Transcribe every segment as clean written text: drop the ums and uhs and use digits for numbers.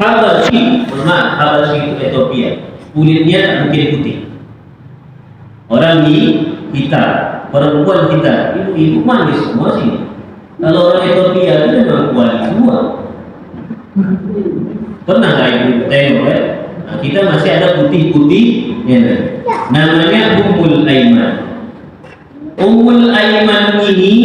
Habashi, Habashi itu Ethiopia, kulitnya mungkin putih. Orang hitam, perempuan kita, ibu-ibu manis semua sih. Kalau orang Ethiopia itu memang kuali semua. Pernah nggak ibu tengok ya? Nah, kita masih ada putih-putih, ya, namanya Ummul Aiman. Ummul Aiman ini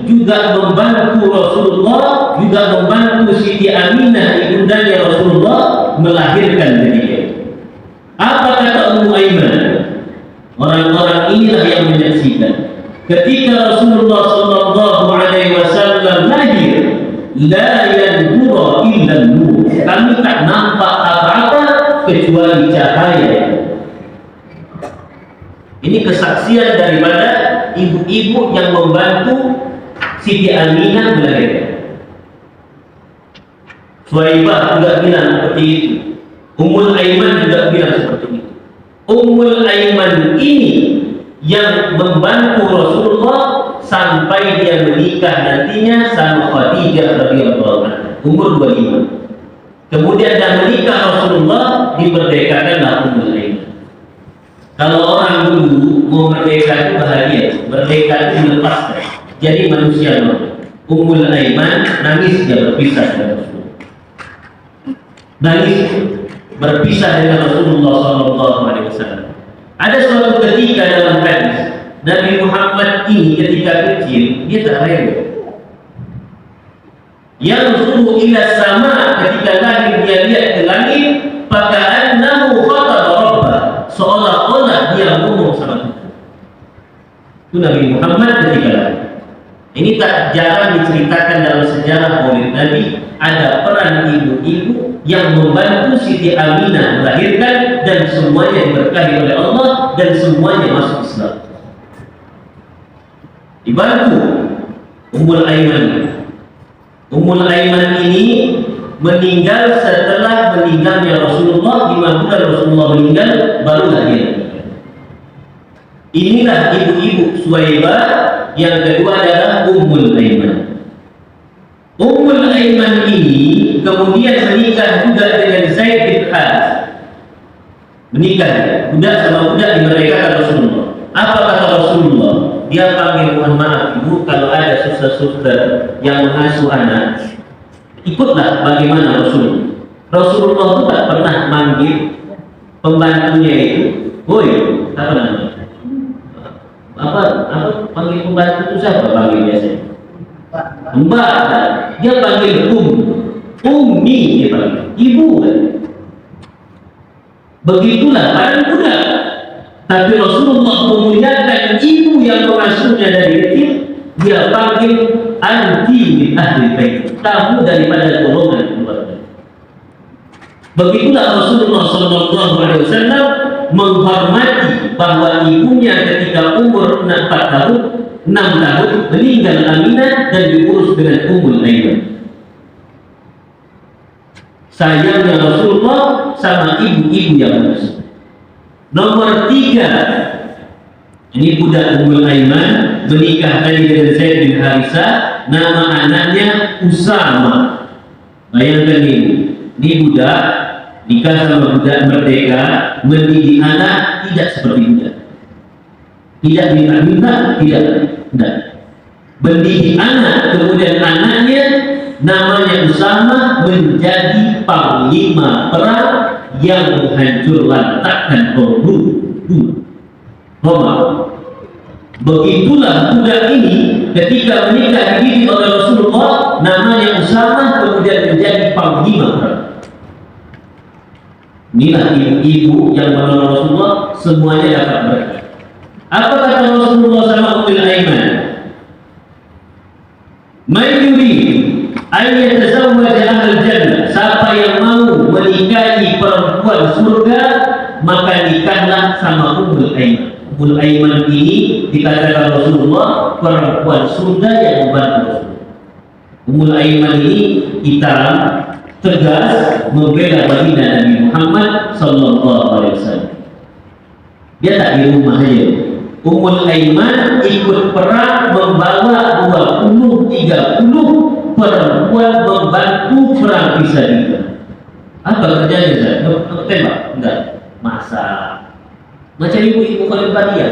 juga membantu Rasulullah, juga membantu Siti Aminah ibundanya Rasulullah melahirkan beliau. Apa kata Ummul Aiman? Orang-orang inilah yang menyaksikan ketika Rasulullah sallallahu alaihi wasallam lahir, la yanzura illa nur. Kami tak nampak apa-apa kecuali cahaya. Ini kesaksian daripada ibu-ibu yang membantu Siti Aminah melahirkan. Suhaibah juga bilang seperti itu. Ummul Aiman juga bilang seperti itu. Ummul Aiman ini yang membantu Rasulullah sampai dia menikah nantinya sama Khadijah radhiyallahu anha, umur 25. Kemudian dah menikah Rasulullah, diperdekakanlah Ummul Aiman. Kalau orang dulu mau merdeka itu bahagia, merdeka itu melepaskan, jadi manusia normal. Ummul Aiman nangis dia berpisah dengan Rasulullah, nangis berpisah dengan Rasulullah SAW. Ada suatu ketika dalam hadis Nabi Muhammad ini ketika kecil dia tak rela. Yang suruh ila sama, ketika lahir dia lihat ke langit, faka'annahu khataba rabbah, seolah-olah dia ngomong sama Tuhan. Itu Nabi Muhammad ketika lahir. Ini tak jarang diceritakan dalam sejarah Maulid Nabi, ada peran ibu-ibu yang membantu Siti Aminah melahirkan, dan semuanya diberkahi oleh Allah dan semuanya masuk Islam. Dibantu Ummul Aiman. Ummul Aiman ini meninggal setelah meninggalnya Rasulullah. 5 bulan Rasulullah meninggal, barulah dia meninggal. Inilah ibu-ibu Suhaibah. Yang kedua adalah Ummul Aiman. Ummul Aiman ini kemudian menikah juga dengan Zaid bin Harith. Menikah budak sama budak dimerdekakan Rasulullah. Apa kata Rasulullah? Dia panggil, mohon maaf ibu, kalau ada suster-suster yang mengasuh anak, ikutlah bagaimana Rasulullah. Rasulullah itu tak pernah manggil pembantunya itu, woi, apa namanya? Apa panggil pembantu itu siapa panggil biasanya? Mbak. Dia panggil ummi, dia panggil ibu kan. Begitulah pada budak. Tapi Rasulullah memuliakan ibu yang mengasuhnya dari kecil. Dia panggil anti min ahli bait, kamu daripada golongan keluarga. Begitulah Rasulullah SAW menghormati bahwa ibunya ketika umur 6 tahun meninggal Aminah dan diurus dengan Ummul Aiman. Sayangnya Rasulullah sama ibu-ibu yang mengasuh. Nomor 3, ini budak Ummul Aiman menikah dengan Zaid bin Harithah, nama anaknya Usama. Bayangkan ini budak nikah sama budak merdeka, mendidik anak tidak seperti budak, tidak minta-minta, tidak. Mendidik anak, kemudian anaknya namanya Usama menjadi panglima perang yang menghancur lantakkan Roma. Begitulah budak ini ketika menikah dididik oleh Rasulullah, namanya Usama, kemudian menjadi panglima perang. Inilah ibu-ibu yang menolong Rasulullah, semuanya dapat berkah. Apa kata Rasulullah sama Ummul Aiman? Man yurid an yatazawwaj ahlal jannah, siapa yang mau menikahi perempuan surga, maka nikahlah sama Ummul Aiman. Ummul Aiman ini dikatakan Rasulullah perempuan surga yang membantu Rasulullah. Ummul Aiman ini hitam, tegas membela baginda Nabi Muhammad sallallahu alaihi wasallam. Dia tak di rumah saja. Ummul Aiman ikut perang membawa 20-30 perempuan membantu perang fisabilillah. Apa kerjanya Ustaz? Tembak? Enggak. Masak. Macam ibu-ibu kalau pagi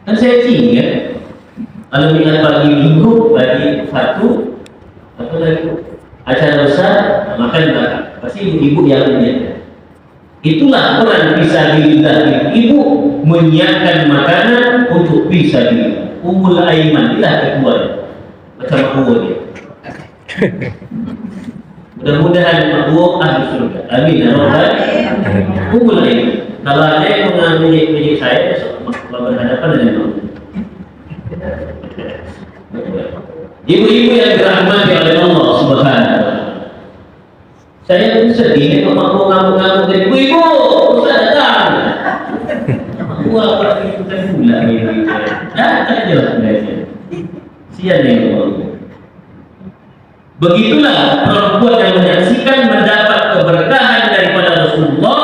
kan saya sini kan. Kalau ingat pagi minggu, pagi Sabtu, apa lagi acara besar, makan belakang. Pasti ibu-ibu yang punya. Itulah peran fisabilillah ibu menyiapkan makanan untuk fisabilillah. Ummul Aiman itulah ketuanya. Macam Abu dia. Mudah-mudahan Abu ahli surga. Amin ya rabbal alamin. Ummul Aiman. Kalau ada yang mengaji saya, besok berhadapan dengan Abu. Ibu-ibu yang dirahmati oleh Allah Subhanahu wa taala. Saya pun sedih kalau mau ngamuk-ngamuk dari ibu-ibu, Ustaz datang. Gua apa itu kan gula ini. Datang aja lah belajar. Sian yang Allah. Begitulah perempuan yang menyaksikan mendapat keberkahan daripada Rasulullah,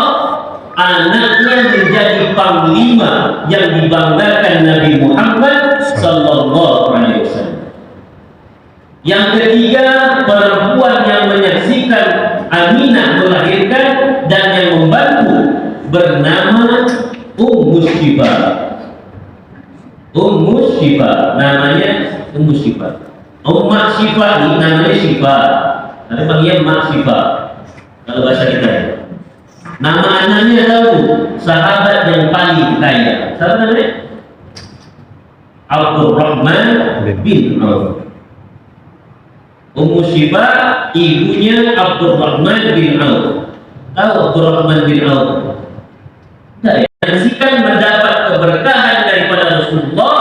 anaknya menjadi panglima yang dibanggakan Nabi Muhammad sallallahu alaihi wasallam. Yang ketiga, perempuan yang menyaksikan Aminah melahirkan dan yang membantu bernama Ummu Syifa. Ummu Syifa namanya Ummu Syifa. Ummu Syifa ini namanya Syifa. Ada panggil Mak Syifa kalau bahasa kita. Nama anaknya tahu, sahabat yang paling kaya. Siapa namanya? Abdurrahman bin Auf. Ummu Syifa ibunya Abdurrahman bin Auf. Tahu Abdurrahman bin Auf? Tidak ya? Menyaksikan mendapat keberkahan daripada Rasulullah,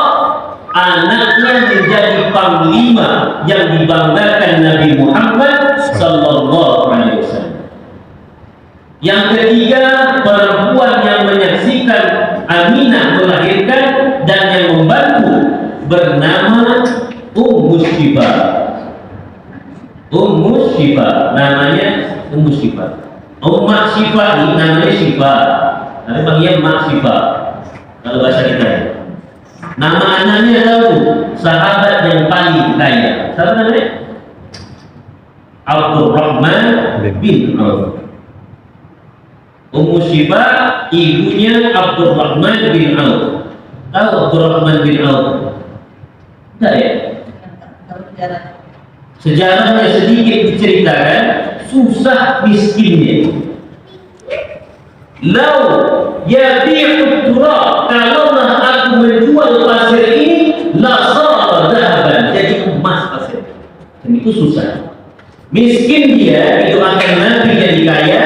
anaknya menjadi panglima yang dibanggakan Nabi Muhammad sallallahu alaihi wasallam. Yang ketiga, perempuan yang menyaksikan Aminah melahirkan dan yang membantu bernama Ummu Syifa. Ummu Syifa namanya Ummu Syifa. Ummu Syifa ini namanya Syifa. Ada panggil Mak Syifa kalau bahasa kita. Nama anaknya tahu, sahabat yang paling kaya. Siapa namanya? Abdurrahman bin Auf. Ummu Syifa ibunya Abdurrahman bin Auf. Tahu Abdurrahman bin Auf? Tidak ya? Sejarahnya sedikit diceritakan, susah miskinnya. Lau yabi'u turab, kalaulah aku menjual pasir ini, la sara dhahaban, jadi emas pasir. Dan itu susah. Miskin dia, itu akan Nabi jadi kaya,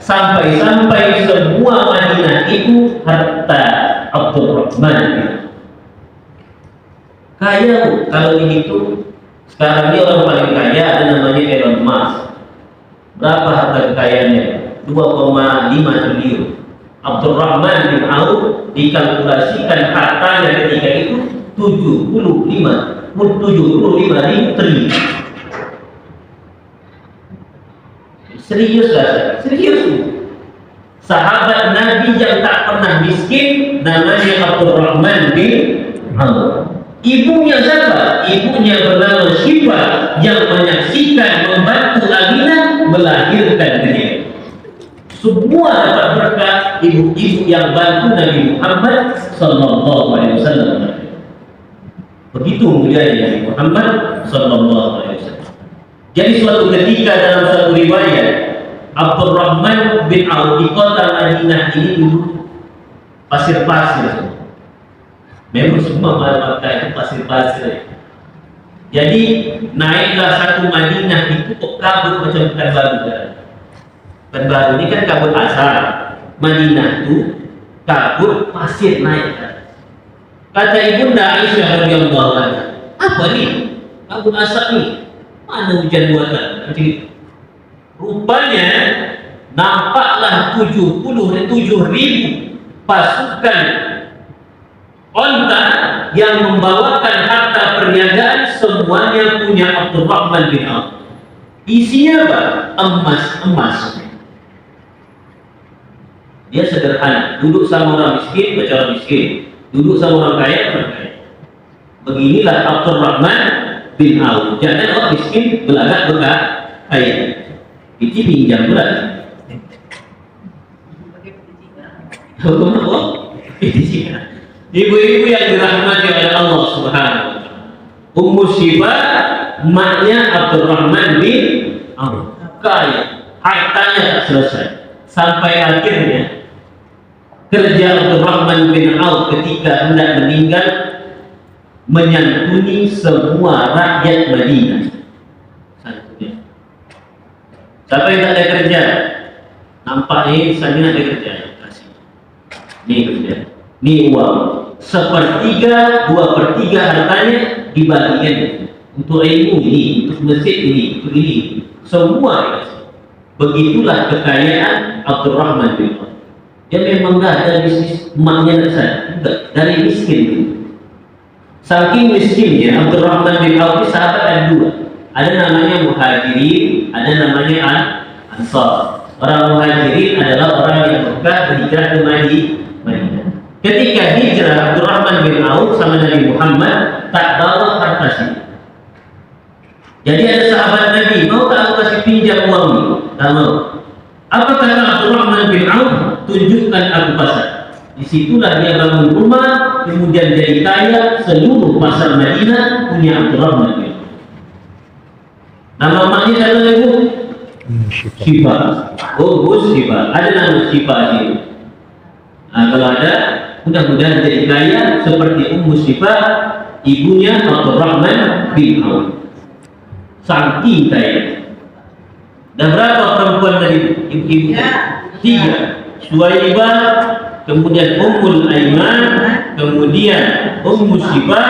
sampai-sampai semua Madinah itu harta Abdurrahman. Kaya kalau dihitung. Sekarang ini orang paling kaya ada namanya Elon Musk. Berapa harta kekayaannya? 2,5 triliun. Abdurrahman bin Auf dikalkulasikan hartanya ketika itu 75 ribu triliun. Serius lah, serius. Sahabat Nabi yang tak pernah miskin namanya Abdurrahman bin Auf. Ibunya siapa? Ibunya bernama Syifa yang menyaksikan membantu Aminah melahirkan dia. Semua dapat berkat ibu-ibu yang bantu Nabi Muhammad sallallahu alaihi wasallam. Begitu mulianya Nabi Muhammad sallallahu alaihi wasallam. Jadi suatu ketika dalam suatu riwayat, Abdurrahman bin Auf di kota Madinah ini dulu pasir-pasir. Memang semua Makkah itu pasir-pasir. Jadi naiklah satu Madinah itu kok kabut macam Pekanbaru kan. Pekanbaru ini kan kabut asap. Madinah itu kabut pasir naik kan. Kata Ibunda Aisyah radhiyallahu anha, apa nih kabut asap nih? Mana hujan buatan? Nanti rupanya nampaklah 77.000 pasukan onta yang membawakan harta perniagaan, semuanya punya Abdurrahman bin Auf. Isinya apa? Emas. Dia sederhana, duduk sama orang miskin, baca orang miskin, duduk sama orang kaya, orang kaya. Beginilah Abdurrahman bin Auf. Jangan orang miskin belagak berkah kaya. Itu pinjam pula. Hukum apa? Ibu-ibu yang dirahmati oleh Allah Subhanahu wa Ta'ala. Ummu Syifa maknya Abdurrahman bin Auf. Kaya, hartanya tak selesai. Sampai akhirnya kerja Abdurrahman bin Auf ketika hendak meninggal menyantuni semua rakyat Madinah. Siapa yang tak ada kerja? Nampaknya misalnya ada kerja. Kasih. Ini kerja. Ini uang. 1/3, 2/3 hartanya dibagikan untuk ilmu ini, untuk masjid ini, untuk ini. Semua dikasih. Begitulah kekayaan Abdurrahman bin Auf. Dia memang tak ada bisnis emaknya enggak, dari miskin itu. Saking miskinnya Abdurrahman bin Auf sahabat ada dua. Ada namanya Muhajirin, ada namanya Ansar. Orang Muhajirin adalah orang yang berhijrah ke Madinah. Ketika hijrah Abdurrahman bin Auf sama Nabi Muhammad tak bawa harta sih. Jadi ada sahabat Nabi, mau tak aku kasih pinjam uang ni? Tak mau. Apa kata Abdurrahman bin Auf? Tunjukkan aku pasar. Disitulah dia bangun rumah, kemudian jadi kaya. Seluruh pasar Madinah punya Abdurrahman bin Auf. Nama maknya siapa ibu? Syifa. Oh, Syifa. Ada nama Syifa ini. Nah, kalau ada, mudah-mudahan jadi kaya seperti Ummu Syifa, ibunya Abdurrahman bin Auf. Saking kaya. Dan berapa perempuan dari ibu? 3. Suwaibah, kemudian Ummul Aiman, kemudian Ummu Syifa,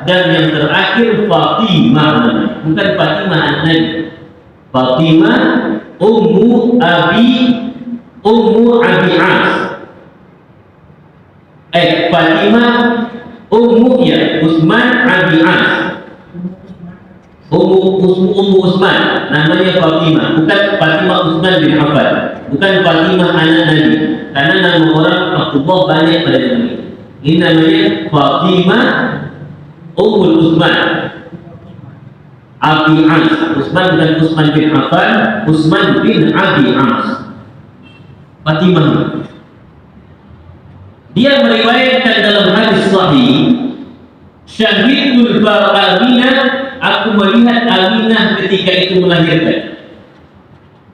dan yang terakhir Fatimah. Bukan Fatimah anak, Fatimah Ummu Abi As. Fatimah Ummu Utsman Abi As. Ummu Utsman namanya Fatimah, bukan Fatimah Utsman bin Affan, bukan Fatimah anak Nabi. Karena nama orang Abdullah banyak pada zaman ini. Ini namanya Fatimah Ummul Utsman Abi As. Utsman bukan Utsman bin Affan, Utsman bin Abi As. Fatimah. Dia meriwayatkan dalam hadis sahih, syahidul Aminah, aku melihat Aminah ketika itu melahirkan.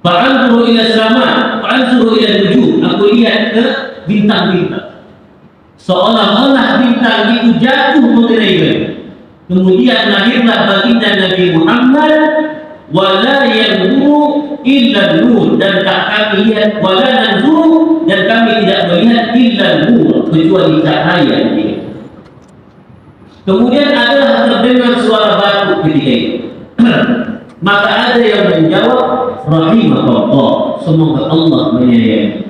Fa'anzuru ila sama, fa'anzuru ila nujum, aku lihat ke bintang-bintang. Seolah-olah bintang itu jatuh mengenai beliau. Kemudian lahirlah baginda Nabi Muhammad, wala yanzuru illa nur, dan tak kami lihat, wala nanzuru, dan kami tidak melihat illa nur, kecuali cahaya dia. Kemudian adalah terdengar suara batuk ketika itu. Maka ada yang menjawab, rahimahullah, semoga Allah menyayangi.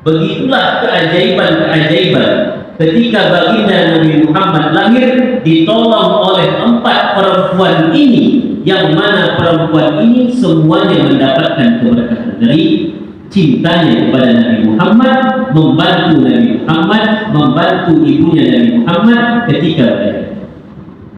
Begitulah keajaiban-keajaiban ketika baginda Nabi Muhammad lahir, ditolong oleh 4 perempuan ini, yang mana perempuan ini semuanya mendapatkan keberkahan dari cintanya kepada Nabi Muhammad, membantu Nabi Muhammad, membantu ibunya Nabi Muhammad ketika lahir.